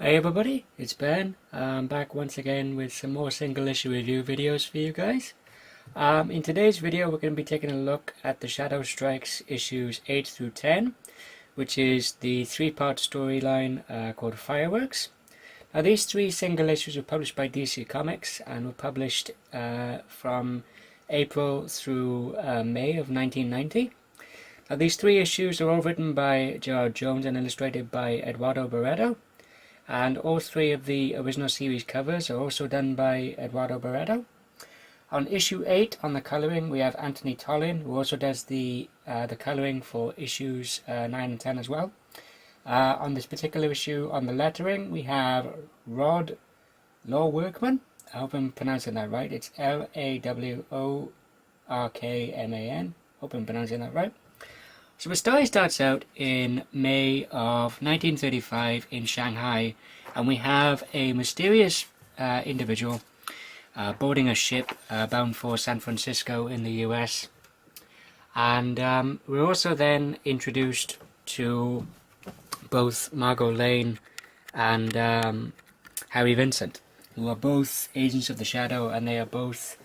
Hey everybody, it's Ben. I'm back once again with some more single issue review videos for you guys. In today's video we're going to be taking a look at the Shadow Strikes issues 8 through 10, which is the three-part storyline called Fireworks. Now these three single issues were published by DC Comics and were published from April through May of 1990. Now these three issues are all written by Gerard Jones and illustrated by Eduardo Barreto. And all three of the original series covers are also done by Eduardo Barreto. On issue 8, on the colouring, we have Anthony Tollin, who also does the colouring for issues 9 and 10 as well. On this particular issue, on the lettering, we have Rod Lawworkman. I hope I'm pronouncing that right. It's Lawrkman. Hope I'm pronouncing that right. So the story starts out in May of 1935 in Shanghai, and we have a mysterious individual boarding a ship bound for San Francisco in the US. And we're also then introduced to both Margot Lane and Harry Vincent, who are both agents of the Shadow, and they are both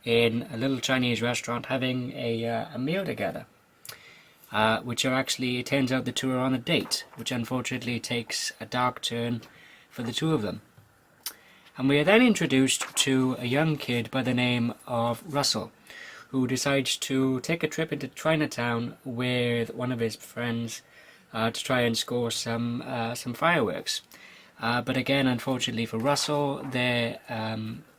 in a little Chinese restaurant having a meal together. Which are actually, it turns out the two are on a date, which unfortunately takes a dark turn for the two of them. And we are then introduced to a young kid by the name of Russell, who decides to take a trip into Chinatown with one of his friends to try and score some fireworks. But again, unfortunately for Russell, their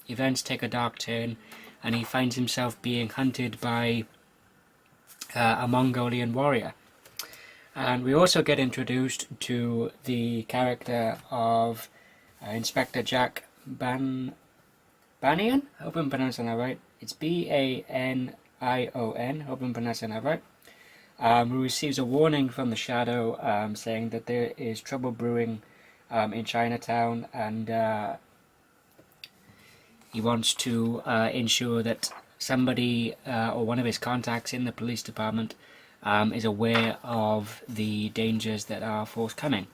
events take a dark turn, and he finds himself being hunted by a Mongolian warrior. And we also get introduced to the character of Inspector Jack Banion. I hope I'm pronouncing that right. It's Banion. Hope I'm pronouncing that right. Who receives a warning from the Shadow saying that there is trouble brewing in Chinatown, and he wants to ensure that somebody or one of his contacts in the police department is aware of the dangers that are forthcoming.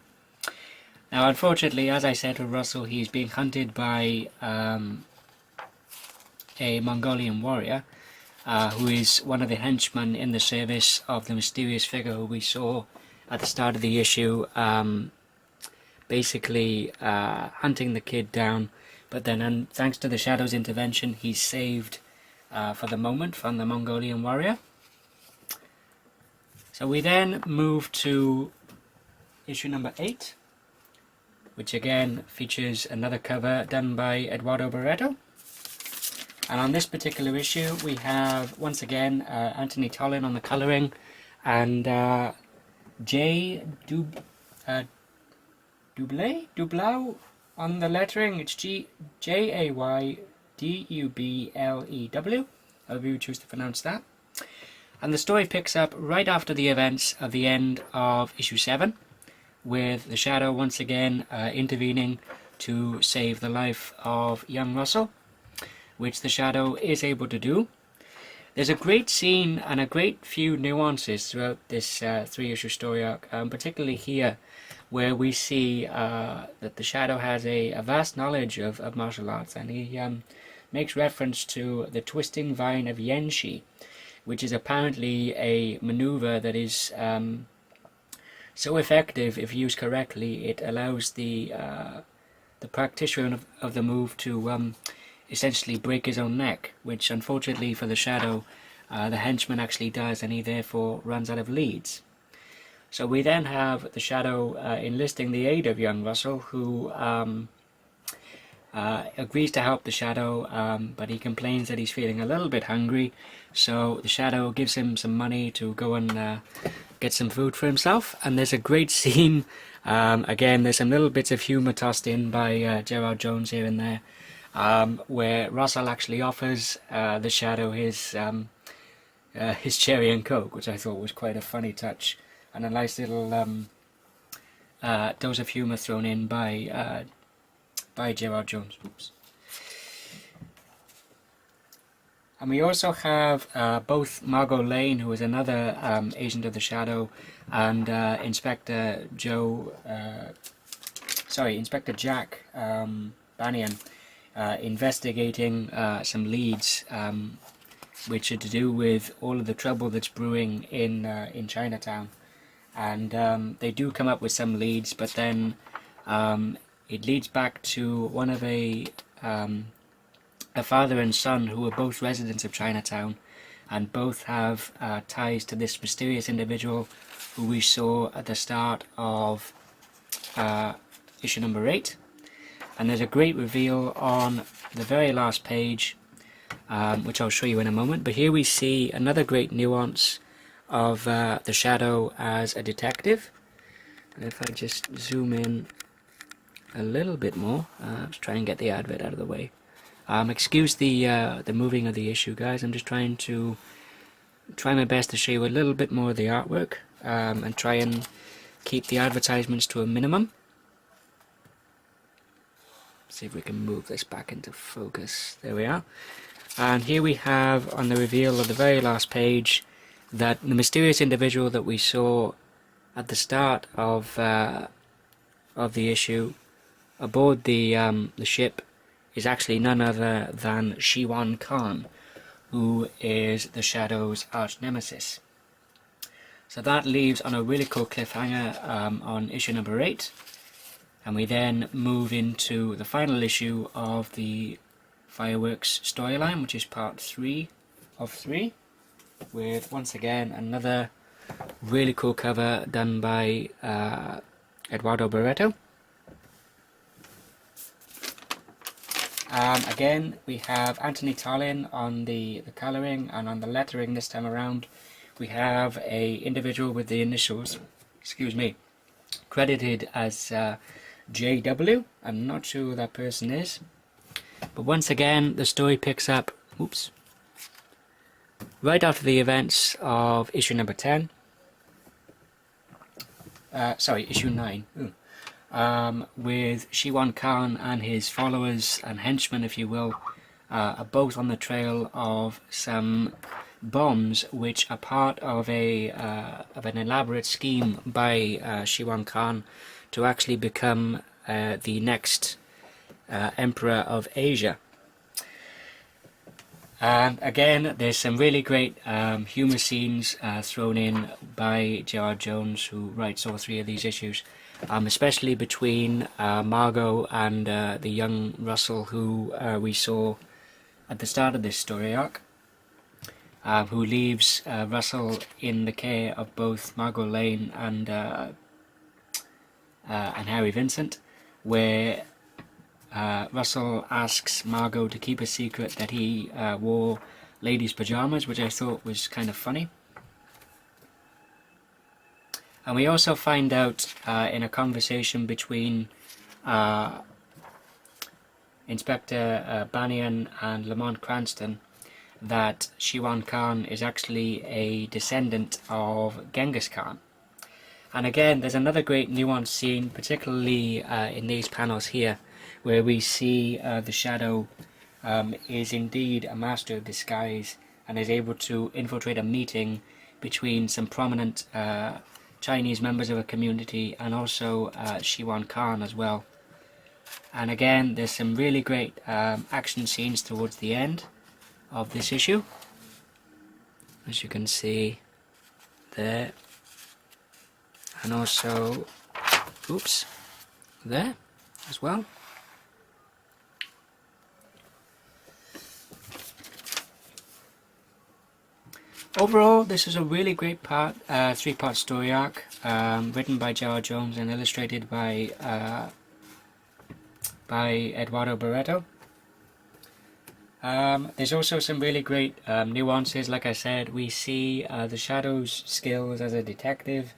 Now, unfortunately, as I said for Russell, he's being hunted by a Mongolian warrior who is one of the henchmen in the service of the mysterious figure who we saw at the start of the issue, basically hunting the kid down. But then, thanks to the Shadow's intervention, he's saved for the moment from the Mongolian warrior. So we then move to issue number 8, which again features another cover done by Eduardo Barreto. And on this particular issue we have once again Anthony Tollin on the colouring, and Jay Dublau on the lettering. It's Jaydublew, however you choose to pronounce that. And the story picks up right after the events of the end of issue 7, with the Shadow once again intervening to save the life of young Russell, which the Shadow is able to do. There's a great scene and a great few nuances throughout this 3-issue story arc, particularly here, where we see that the Shadow has a vast knowledge of martial arts, and he makes reference to the twisting vine of Yenshi, which is apparently a maneuver that is so effective, if used correctly, it allows the practitioner of the move to essentially break his own neck, which unfortunately for the Shadow, the henchman actually does, and he therefore runs out of leads. So we then have the Shadow enlisting the aid of young Russell, who agrees to help the Shadow, but he complains that he's feeling a little bit hungry, so the Shadow gives him some money to go and get some food for himself. And there's a great scene, again there's some little bits of humour tossed in by Gerard Jones here and there, where Russell actually offers the Shadow his cherry and coke, which I thought was quite a funny touch, and a nice little dose of humour thrown in by Gerard Jones. Oops. And we also have both Margot Lane, who is another agent of the Shadow, and Inspector Inspector Jack Banyan investigating some leads which are to do with all of the trouble that's brewing in Chinatown, and they do come up with some leads, but then it leads back to one of a father and son who are both residents of Chinatown, and both have ties to this mysterious individual who we saw at the start of issue number 8. And there's a great reveal on the very last page, which I'll show you in a moment. But here we see another great nuance of the Shadow as a detective. And if I just zoom in a little bit more, let's try and get the advert out of the way. Excuse the moving of the issue, guys. I'm just trying my best to show you a little bit more of the artwork, and try and keep the advertisements to a minimum. See if we can move this back into focus. There we are. And here we have on the reveal of the very last page that the mysterious individual that we saw at the start of the issue aboard the ship is actually none other than Shiwan Khan, who is the Shadow's arch nemesis. So that leaves on a really cool cliffhanger on issue number 8, and we then move into the final issue of the Fireworks storyline, which is part 3 of 3, with once again another really cool cover done by Eduardo Barreto. Again, we have Anthony Tallin on the colouring, and on the lettering this time around we have a individual with the initials, credited as JW. I'm not sure who that person is, but once again the story picks up right after the events of issue number 10. Issue 9. With Shiwan Khan and his followers and henchmen, if you will, are both on the trail of some bombs which are part of an elaborate scheme by Shiwan Khan to actually become the next Emperor of Asia. And again, there's some really great humour scenes thrown in by Gerard Jones, who writes all 3 of these issues, especially between Margot and the young Russell, who we saw at the start of this story arc, who leaves Russell in the care of both Margot Lane and Harry Vincent, where Russell asks Margot to keep a secret that he wore ladies' pajamas, which I thought was kind of funny. And we also find out in a conversation between Inspector Banyan and Lamont Cranston that Shiwan Khan is actually a descendant of Genghis Khan. And again, there's another great nuanced scene, particularly in these panels here, where we see the Shadow is indeed a master of disguise and is able to infiltrate a meeting between some prominent Chinese members of a community and also Shiwan Khan as well. And again, there's some really great action scenes towards the end of this issue, as you can see there, and also there as well. Overall, this is a really great three-part story arc, written by Gerard Jones and illustrated by Eduardo Barreto. There's also some really great nuances. Like I said, we see the Shadow's skills as a detective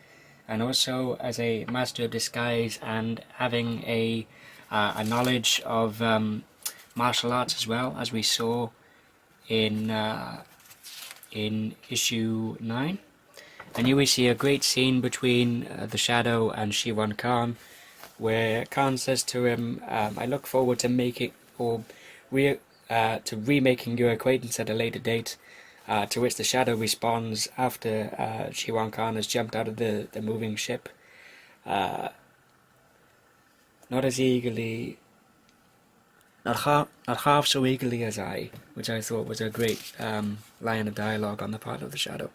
and also as a master of disguise, and having a knowledge of martial arts as well, as we saw in issue 9. And here we see a great scene between the Shadow and Shiwan Khan, where Khan says to him, I look forward to remaking your acquaintance at a later date, to which the Shadow responds after Shiwan Khan has jumped out of the moving ship. not as eagerly, not half so eagerly as I, which I thought was a great line of dialogue on the part of the Shadow.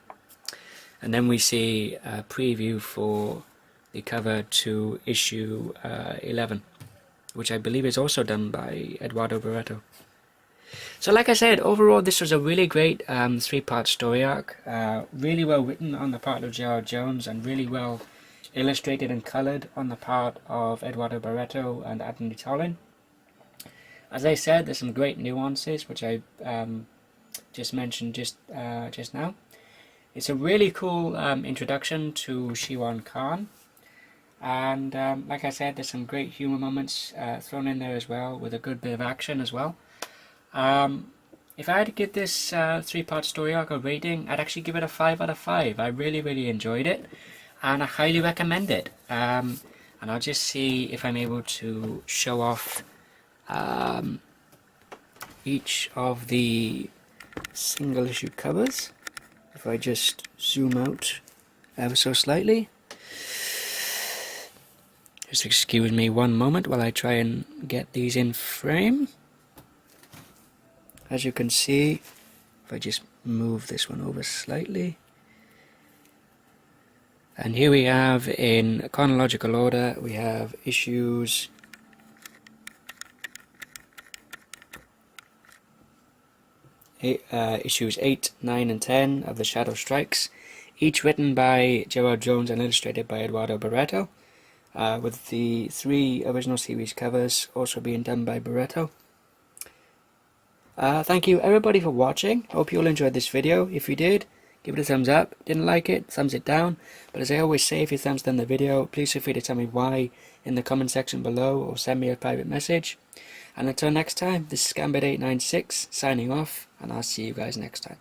And then we see a preview for the cover to issue 11, which I believe is also done by Eduardo Barreto. So like I said, overall this was a really great 3-part story arc, really well written on the part of Gerard Jones and really well illustrated and coloured on the part of Eduardo Barreto and Anthony Tollin. As I said, there's some great nuances which I just mentioned just now. It's a really cool introduction to Shiwan Khan, and like I said, there's some great humour moments thrown in there as well, with a good bit of action as well. If I had to give this 3-part story arc a rating, I'd actually give it a 5 out of 5. I really enjoyed it, and I highly recommend it. And I'll just see if I'm able to show off each of the single issue covers. If I just zoom out ever so slightly. Just excuse me one moment while I try and get these in frame. As you can see, if I just move this one over slightly. And here we have, in chronological order, we have issues issues 8, 9 and 10 of The Shadow Strikes, each written by Gerard Jones and illustrated by Eduardo Barreto, with the 3 original series covers also being done by Barreto. Thank you everybody for watching. Hope you all enjoyed this video. If you did, give it a thumbs up. Didn't like it, thumbs it down. But as I always say, if you thumbs down the video, please feel free to tell me why in the comment section below, or send me a private message. And until next time, this is Gambit896 signing off, and I'll see you guys next time.